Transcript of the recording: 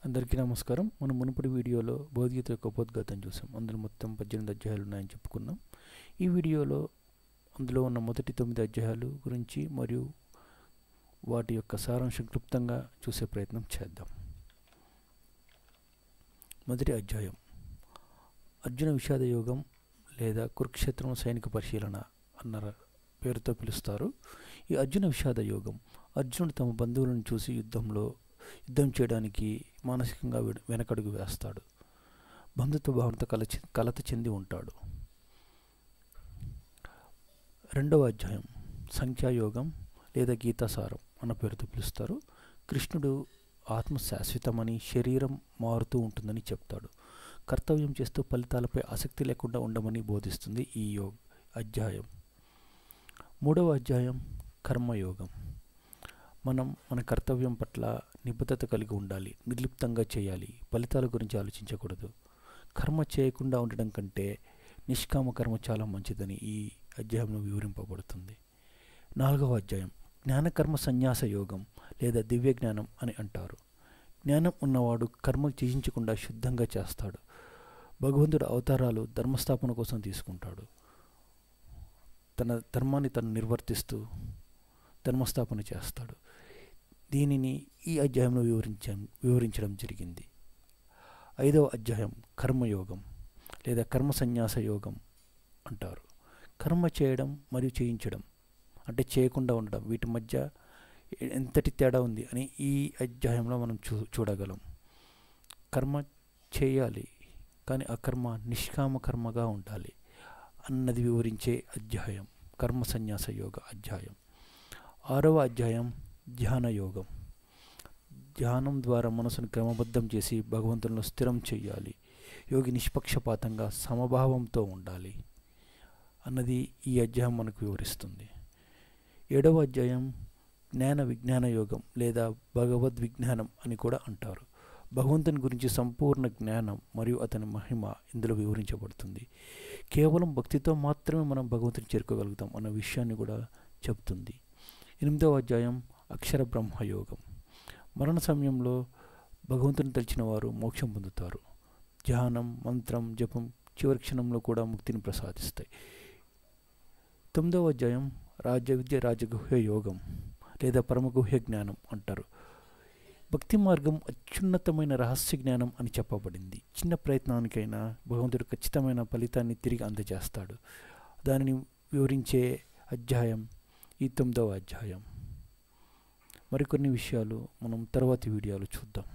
అందరికీ నమస్కారం. మనం మునుపటి వీడియోలో భగవద్గీత యొక్క ఉపోద్ఘాతం చూసాం. అందులో మొత్తం 18 అధ్యాయాలు ఉన్నాయని చెప్పుకున్నాం. ఈ వీడియోలో అందులో ఉన్న మొదటి 9 అధ్యాయాలు గురించి మరియు వాటి యొక్క సారాంశం క్లుప్తంగా చూసే ప్రయత్నం చేద్దాం. మొదటి అధ్యాయం అర్జున విషాద యోగం లేదా కురుక్షేత్రం సైనిక పరిశీలన అన్న పేరుతో పిలుస్తారు. ఈ అర్జున విషాద యోగం అర్జునుడు తమ బంధువులను చూసి యుద్ధం చేయడానికి మానసికంగా వెనకడుగు వేస్తాడు. బంధుత్వ భావంతో కలత చెంది ఉంటాడు. రెండవ అధ్యాయం సంఖ్యాయోగం లేదా గీతాసారం అన్న పేరుతో పిలుస్తారు. కృష్ణుడు ఆత్మ శాశ్వతమని, శరీరం మారుతూ ఉంటుందని చెప్తాడు. కర్తవ్యం చేస్తూ ఫలితాలపై ఆసక్తి లేకుండా ఉండమని బోధిస్తుంది ఈ అధ్యాయం. మూడవ అధ్యాయం కర్మయోగం. మన కర్తవ్యం పట్ల నిబద్ధత కలిగి ఉండాలి, నిర్లిప్తంగా చేయాలి, ఫలితాల గురించి ఆలోచించకూడదు. కర్మ చేయకుండా ఉండడం కంటే నిష్కామ కర్మ చాలా మంచిదని ఈ అధ్యాయంలో వివరింపబడుతుంది. నాలుగవ అధ్యాయం జ్ఞానకర్మ సన్యాస యోగం లేదా దివ్య జ్ఞానం అని అంటారు. జ్ఞానం ఉన్నవాడు కర్మ చేయించకుండా శుద్ధంగా చేస్తాడు. భగవంతుడు అవతారాలు ధర్మస్థాపన కోసం తీసుకుంటాడు. తన ధర్మాన్ని తను నిర్వర్తిస్తూ ధర్మస్థాపన చేస్తాడు. దీనిని ఈ అధ్యాయంలో వివరించడం జరిగింది. ఐదవ అధ్యాయం కర్మయోగం లేదా కర్మ సన్యాస యోగం అంటారు. కర్మ చేయడం మరియు చేయించడం అంటే చేయకుండా ఉండడం, వీటి మధ్య ఎంతటి తేడా ఉంది అని ఈ అధ్యాయంలో మనం చూడగలం. కర్మ చేయాలి కానీ ఆ కర్మ నిష్కామ కర్మగా ఉండాలి అన్నది వివరించే అధ్యాయం కర్మ సన్యాస యోగ అధ్యాయం. ఆరవ అధ్యాయం ధ్యాన యోగం. ధ్యానం ద్వారా మనసును క్రమబద్ధం చేసి భగవంతునిలో స్థిరం చేయాలి. యోగి నిష్పక్షపాతంగా సమభావంతో ఉండాలి అన్నది ఈ అధ్యాయం మనకు వివరిస్తుంది. ఏడవ అధ్యాయం జ్ఞాన విజ్ఞాన యోగం లేదా భగవద్ విజ్ఞానం అని కూడా అంటారు. భగవంతుని గురించి సంపూర్ణ జ్ఞానం మరియు అతని మహిమ ఇందులో వివరించబడుతుంది. కేవలం భక్తితో మాత్రమే మనం భగవంతుని చేరుకోగలుగుతాం అన్న విషయాన్ని కూడా చెబుతుంది. ఎనిమిదవ అధ్యాయం అక్షర బ్రహ్మయోగం. మరణ సమయంలో భగవంతుని తలిచిన వారు మోక్షం పొందుతారు. ధ్యానం, మంత్రం, జపం చివరి క్షణంలో కూడా ముక్తిని ప్రసాదిస్తాయి. 9వ అధ్యాయం రాజవిద్య రాజగుహ్య యోగం లేదా పరమగుహ్య జ్ఞానం అంటారు. భక్తి మార్గం అత్యున్నతమైన రహస్య జ్ఞానం అని చెప్పబడింది. చిన్న ప్రయత్నానికైనా భగవంతుడు ఖచ్చితమైన ఫలితాన్ని తిరిగి అందజేస్తాడు. దానిని వివరించే అధ్యాయం ఈ 9వ అధ్యాయం. మరికొన్ని విషయాలు మనం తర్వాతి వీడియోలో చూద్దాం.